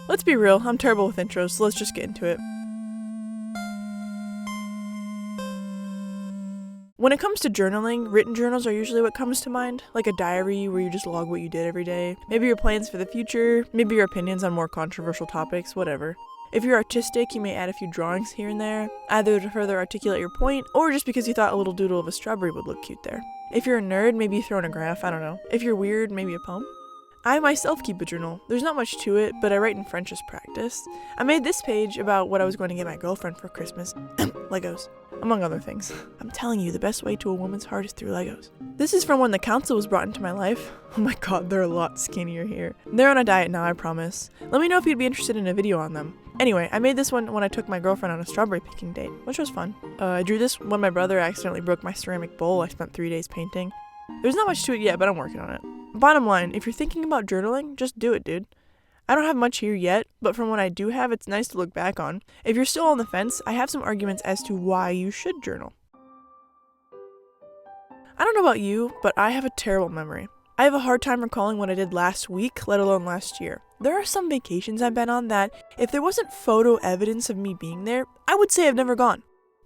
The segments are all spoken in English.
Let's be real, I'm terrible with intros, so let's just get into it. When it comes to journaling, written journals are usually what comes to mind, like a diary where you just log what you did every day, maybe your plans for the future, maybe your opinions on more controversial topics, whatever. If you're artistic, you may add a few drawings here and there, either to further articulate your point, or just because you thought a little doodle of a strawberry would look cute there. If you're a nerd, maybe you throw in a graph, I don't know. If you're weird, maybe a poem. I myself keep a journal. There's not much to it, but I write in French as practice. I made this page about what I was going to get my girlfriend for Christmas. Legos. Among other things. I'm telling you, the best way to a woman's heart is through Legos. This is from when the council was brought into my life. Oh my god, they're a lot skinnier here. They're on a diet now, I promise. Let me know if you'd be interested in a video on them. Anyway, I made this one when I took my girlfriend on a strawberry picking date, which was fun. I drew this when my brother accidentally broke my ceramic bowl I spent 3 days painting. There's not much to it yet, but I'm working on it. Bottom line, if you're thinking about journaling, just do it, dude. I don't have much here yet, but from what I do have, it's nice to look back on. If you're still on the fence, I have some arguments as to why you should journal. I don't know about you, but I have a terrible memory. I have a hard time recalling what I did last week, let alone last year. There are some vacations I've been on that, if there wasn't photo evidence of me being there, I would say I've never gone.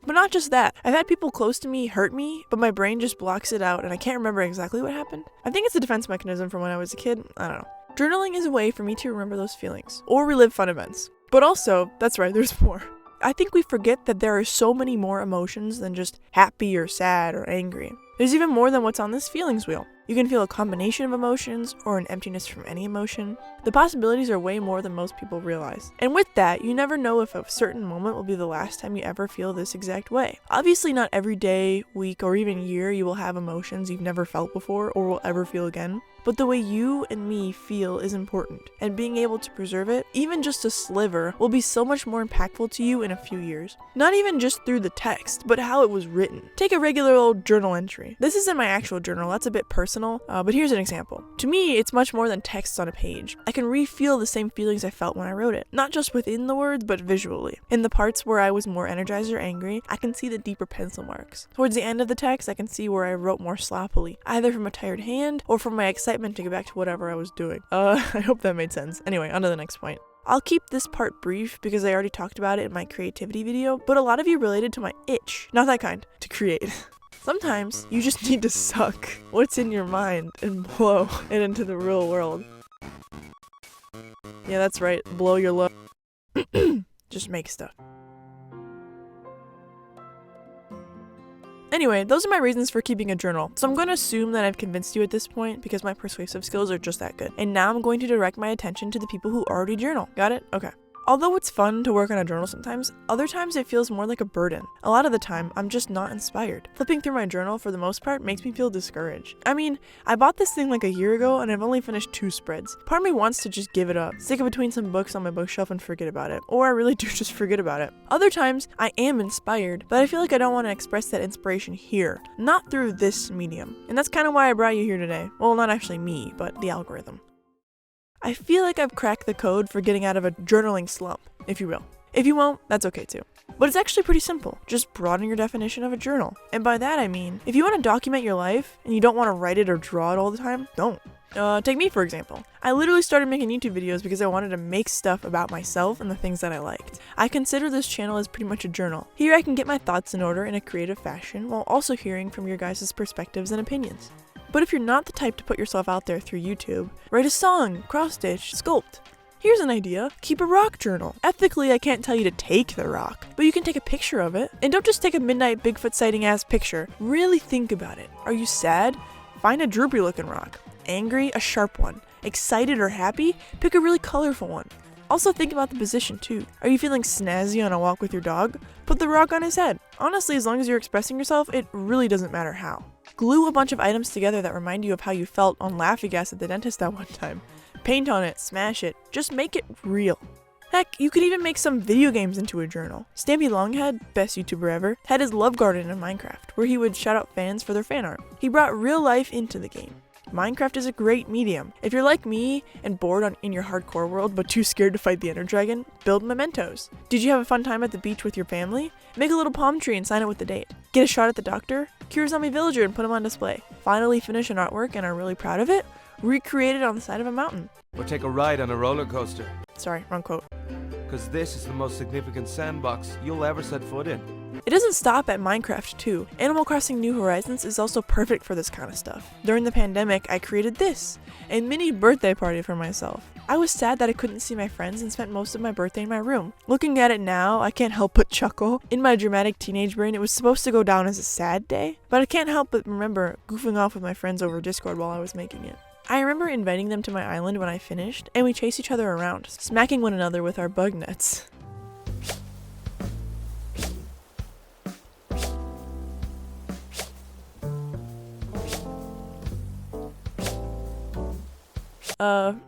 But not just that, I've had people close to me hurt me, but my brain just blocks it out and I can't remember exactly what happened. I think it's a defense mechanism from when I was a kid, I don't know. Journaling is a way for me to remember those feelings, or relive fun events. But also, that's right, there's more. I think we forget that there are so many more emotions than just happy or sad or angry. There's even more than what's on this feelings wheel. You can feel a combination of emotions or an emptiness from any emotion. The possibilities are way more than most people realize. And with that, you never know if a certain moment will be the last time you ever feel this exact way. Obviously not every day, week, or even year you will have emotions you've never felt before or will ever feel again. But the way you and me feel is important, and being able to preserve it, even just a sliver, will be so much more impactful to you in a few years. Not even just through the text, but how it was written. Take a regular old journal entry. This isn't my actual journal, that's a bit personal, but here's an example. To me, it's much more than text on a page. I can re-feel the same feelings I felt when I wrote it, not just within the words, but visually. In the parts where I was more energized or angry, I can see the deeper pencil marks. Towards the end of the text, I can see where I wrote more sloppily, either from a tired hand or from my excitement to get back to whatever I was doing. I hope that made sense. Anyway, on to the next point. I'll keep this part brief because I already talked about it in my creativity video, but a lot of you related to my itch, not that kind, to create. Sometimes you just need to suck what's in your mind and blow it into the real world. Yeah, that's right, blow your load. Just make stuff. Anyway, those are my reasons for keeping a journal, so I'm going to assume that I've convinced you at this point because my persuasive skills are just that good. And now I'm going to direct my attention to the people who already journal. Got it? Okay. Although it's fun to work on a journal sometimes, other times it feels more like a burden. A lot of the time, I'm just not inspired. Flipping through my journal for the most part makes me feel discouraged. I mean, I bought this thing like a year ago and I've only finished 2 spreads. Part of me wants to just give it up, stick it between some books on my bookshelf and forget about it. Or I really do just forget about it. Other times, I am inspired, but I feel like I don't want to express that inspiration here, not through this medium. And that's kind of why I brought you here today. Well, not actually me, but the algorithm. I feel like I've cracked the code for getting out of a journaling slump, if you will. If you won't, that's okay too. But it's actually pretty simple. Just broaden your definition of a journal. And by that I mean, if you want to document your life and you don't want to write it or draw it all the time, don't. Take me for example. I literally started making YouTube videos because I wanted to make stuff about myself and the things that I liked. I consider this channel as pretty much a journal. Here I can get my thoughts in order in a creative fashion while also hearing from your guys' perspectives and opinions. But if you're not the type to put yourself out there through YouTube, write a song, cross-stitch, sculpt. Here's an idea. Keep a rock journal. Ethically, I can't tell you to take the rock, but you can take a picture of it. And don't just take a midnight Bigfoot sighting ass picture. Really think about it. Are you sad? Find a droopy looking rock. Angry? A sharp one. Excited or happy? Pick a really colorful one. Also think about the position too. Are you feeling snazzy on a walk with your dog? Put the rock on his head. Honestly, as long as you're expressing yourself, it really doesn't matter how. Glue a bunch of items together that remind you of how you felt on laughing gas at the dentist that one time. Paint on it, smash it, just make it real. Heck, you could even make some video games into a journal. Stampy Longhead, best YouTuber ever, had his love garden in Minecraft, where he would shout out fans for their fan art. He brought real life into the game. Minecraft is a great medium. If you're like me and bored in your hardcore world but too scared to fight the Ender Dragon, build mementos. Did you have a fun time at the beach with your family? Make a little palm tree and sign it with the date. Get a shot at the doctor? Cure a zombie villager and put him on display. Finally finish an artwork and are really proud of it? Recreate it on the side of a mountain. Or take a ride on a roller coaster. Sorry, wrong quote. Because this is the most significant sandbox you'll ever set foot in. It doesn't stop at Minecraft too. Animal Crossing New Horizons is also perfect for this kind of stuff. During the pandemic, I created this, a mini birthday party for myself. I was sad that I couldn't see my friends and spent most of my birthday in my room. Looking at it now, I can't help but chuckle. In my dramatic teenage brain, it was supposed to go down as a sad day, but I can't help but remember goofing off with my friends over Discord while I was making it. I remember inviting them to my island when I finished, and we chased each other around, smacking one another with our bug nets.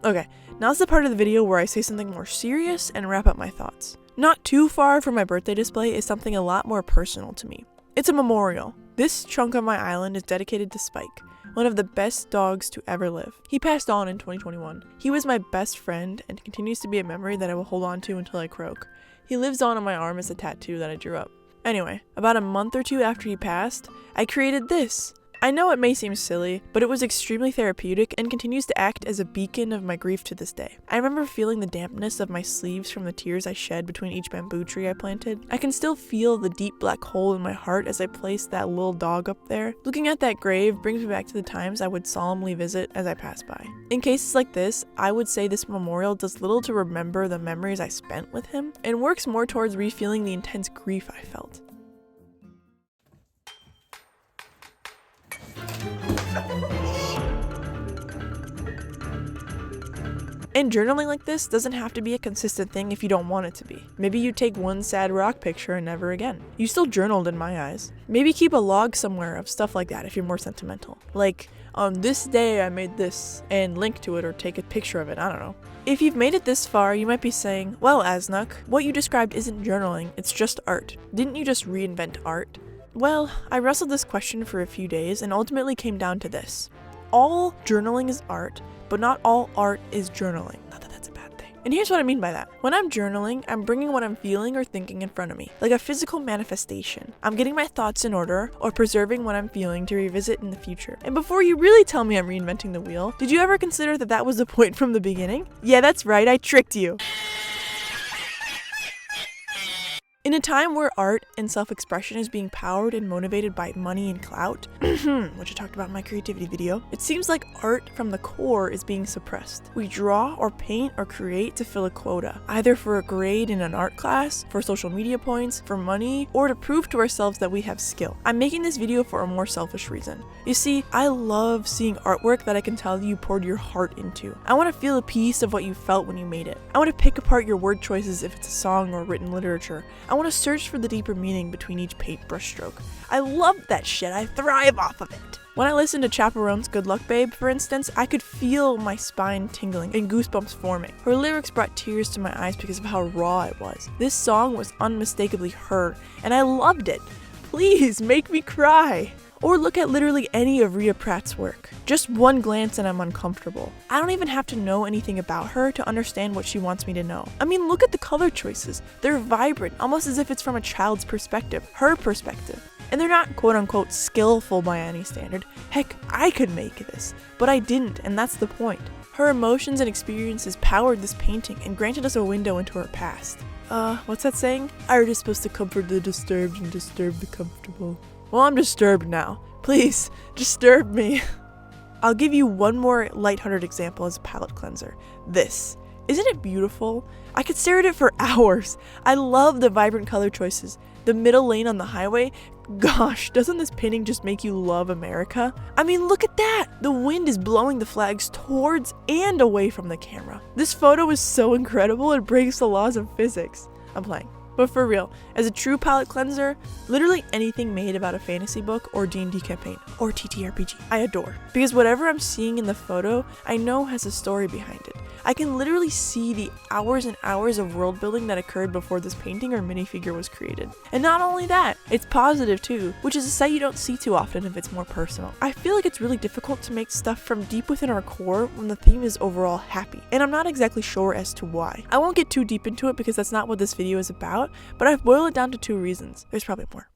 Okay, now's the part of the video where I say something more serious and wrap up my thoughts. Not too far from my birthday display is something a lot more personal to me. It's a memorial. This chunk of my island is dedicated to Spike, one of the best dogs to ever live. He passed on in 2021. He was my best friend and continues to be a memory that I will hold on to until I croak. He lives on my arm as a tattoo that I drew up. Anyway, about a month or two after he passed, I created this. I know it may seem silly, but it was extremely therapeutic and continues to act as a beacon of my grief to this day. I remember feeling the dampness of my sleeves from the tears I shed between each bamboo tree I planted. I can still feel the deep black hole in my heart as I placed that little dog up there. Looking at that grave brings me back to the times I would solemnly visit as I pass by. In cases like this, I would say this memorial does little to remember the memories I spent with him, and works more towards refeeling the intense grief I felt. And journaling like this doesn't have to be a consistent thing if you don't want it to be. Maybe you take one sad rock picture and never again. You still journaled in my eyes. Maybe keep a log somewhere of stuff like that if you're more sentimental. Like, on this day I made this, and link to it or take a picture of it, I don't know. If you've made it this far, you might be saying, well, Asnuk, what you described isn't journaling, it's just art. Didn't you just reinvent art? Well, I wrestled this question for a few days and ultimately came down to this. All journaling is art, but not all art is journaling. Not that that's a bad thing. And here's what I mean by that. When I'm journaling, I'm bringing what I'm feeling or thinking in front of me, like a physical manifestation. I'm getting my thoughts in order or preserving what I'm feeling to revisit in the future. And before you really tell me I'm reinventing the wheel, did you ever consider that that was the point from the beginning? Yeah, that's right, I tricked you. In a time where art and self-expression is being powered and motivated by money and clout, which I talked about in my creativity video, it seems like art from the core is being suppressed. We draw or paint or create to fill a quota, either for a grade in an art class, for social media points, for money, or to prove to ourselves that we have skill. I'm making this video for a more selfish reason. You see, I love seeing artwork that I can tell you poured your heart into. I want to feel a piece of what you felt when you made it. I want to pick apart your word choices if it's a song or written literature. I want to search for the deeper meaning between each paintbrush stroke. I love that shit. I thrive off of it. When I listened to Chaperone's Good Luck Babe, for instance, I could feel my spine tingling and goosebumps forming. Her lyrics brought tears to my eyes because of how raw it was. This song was unmistakably her, and I loved it. Please make me cry. Or look at literally any of Rhea Pratt's work. Just one glance and I'm uncomfortable. I don't even have to know anything about her to understand what she wants me to know. I mean, look at the color choices. They're vibrant, almost as if it's from a child's perspective, her perspective. And they're not quote-unquote skillful by any standard. Heck, I could make this, but I didn't, and that's the point. Her emotions and experiences powered this painting and granted us a window into her past. What's that saying? Art is supposed to comfort the disturbed and disturb the comfortable. Well, I'm disturbed now. Please, disturb me. I'll give you one more lighthearted example as a palette cleanser. This. Isn't it beautiful? I could stare at it for hours. I love the vibrant color choices. The middle lane on the highway. Gosh, doesn't this painting just make you love America? I mean, look at that! The wind is blowing the flags towards and away from the camera. This photo is so incredible, it breaks the laws of physics. I'm playing. But for real, as a true palette cleanser, literally anything made about a fantasy book or D&D campaign or TTRPG, I adore. Because whatever I'm seeing in the photo, I know has a story behind it. I can literally see the hours and hours of world building that occurred before this painting or minifigure was created. And not only that, it's positive too, which is a sight you don't see too often if it's more personal. I feel like it's really difficult to make stuff from deep within our core when the theme is overall happy, and I'm not exactly sure as to why. I won't get too deep into it because that's not what this video is about, but I've boiled it down to 2 reasons. There's probably more.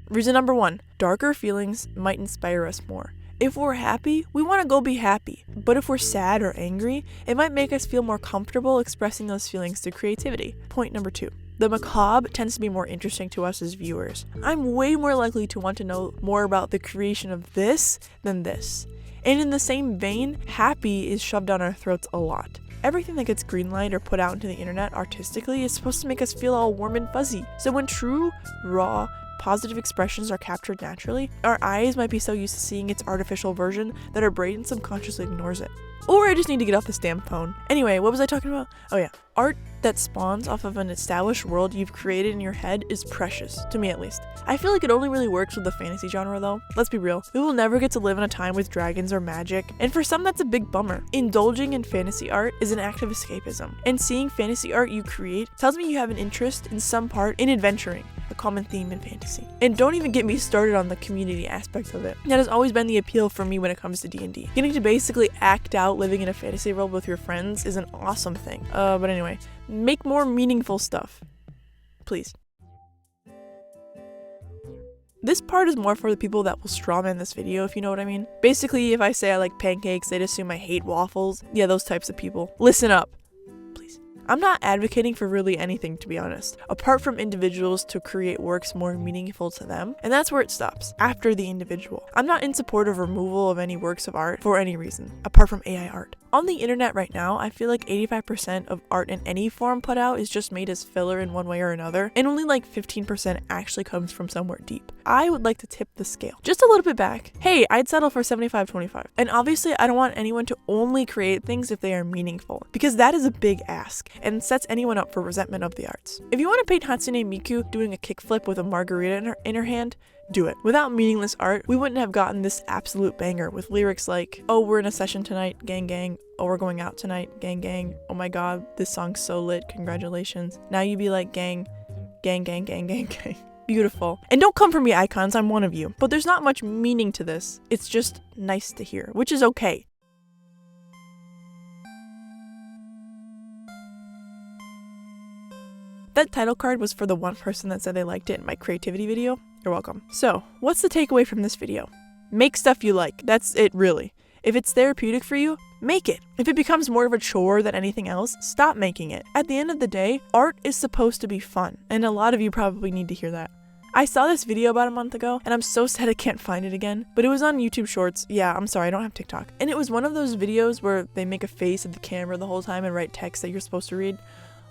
Reason number 1, darker feelings might inspire us more. If we're happy, we want to go be happy. But if we're sad or angry, it might make us feel more comfortable expressing those feelings through creativity. Point number 2. The macabre tends to be more interesting to us as viewers. I'm way more likely to want to know more about the creation of this than this. And in the same vein, happy is shoved down our throats a lot. Everything that gets greenlight or put out into the internet artistically is supposed to make us feel all warm and fuzzy. So when true, raw, positive expressions are captured naturally, our eyes might be so used to seeing its artificial version that our brain subconsciously ignores it. Or I just need to get off this damn phone. Anyway, what was I talking about? Oh yeah, art that spawns off of an established world you've created in your head is precious, to me at least. I feel like it only really works with the fantasy genre though. Let's be real, we will never get to live in a time with dragons or magic, and for some that's a big bummer. Indulging in fantasy art is an act of escapism, and seeing fantasy art you create tells me you have an interest in some part in adventuring, a common theme in fantasy. And don't even get me started on the community aspect of it. That has always been the appeal for me when it comes to D&D. Getting to basically act out living in a fantasy world with your friends is an awesome thing. But anyway, make more meaningful stuff. Please. This part is more for the people that will strawman this video, if you know what I mean. Basically, if I say I like pancakes, they'd assume I hate waffles. Yeah, those types of people. Listen up. Please. I'm not advocating for really anything, to be honest, apart from individuals to create works more meaningful to them, and that's where it stops, after the individual. I'm not in support of removal of any works of art for any reason, apart from AI art. On the internet right now, I feel like 85% of art in any form put out is just made as filler in one way or another, and only like 15% actually comes from somewhere deep. I would like to tip the scale just a little bit back. Hey, I'd settle for 75-25. And obviously, I don't want anyone to only create things if they are meaningful, because that is a big ask, and sets anyone up for resentment of the arts. If you want to paint Hatsune Miku doing a kickflip with a margarita in her hand, do it. Without meaningless art, we wouldn't have gotten this absolute banger with lyrics like, oh, we're in a session tonight, gang gang. Oh, we're going out tonight, gang gang. Oh my god, this song's so lit, congratulations. Now you be like, gang, gang, gang, gang, gang, gang. Beautiful. And don't come for me, icons, I'm one of you. But there's not much meaning to this. It's just nice to hear, which is okay. That title card was for the one person that said they liked it in my creativity video. You're welcome. So, what's the takeaway from this video? Make stuff you like. That's it, really. If it's therapeutic for you, make it. If it becomes more of a chore than anything else, stop making it. At the end of the day, art is supposed to be fun, and a lot of you probably need to hear that. I saw this video about a month ago, and I'm so sad I can't find it again, but it was on YouTube Shorts. Yeah, I'm sorry, I don't have TikTok. And it was one of those videos where they make a face at the camera the whole time and write text that you're supposed to read.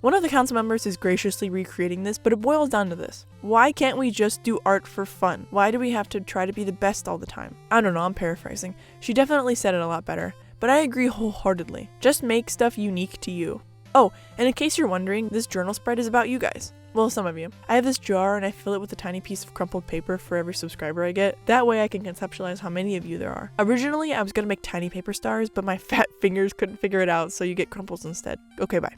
One of the council members is graciously recreating this, but it boils down to this. Why can't we just do art for fun? Why do we have to try to be the best all the time? I don't know, I'm paraphrasing. She definitely said it a lot better, but I agree wholeheartedly. Just make stuff unique to you. Oh, and in case you're wondering, this journal spread is about you guys. Well, some of you. I have this jar and I fill it with a tiny piece of crumpled paper for every subscriber I get. That way I can conceptualize how many of you there are. Originally, I was gonna make tiny paper stars, but my fat fingers couldn't figure it out, so you get crumples instead. Okay, bye.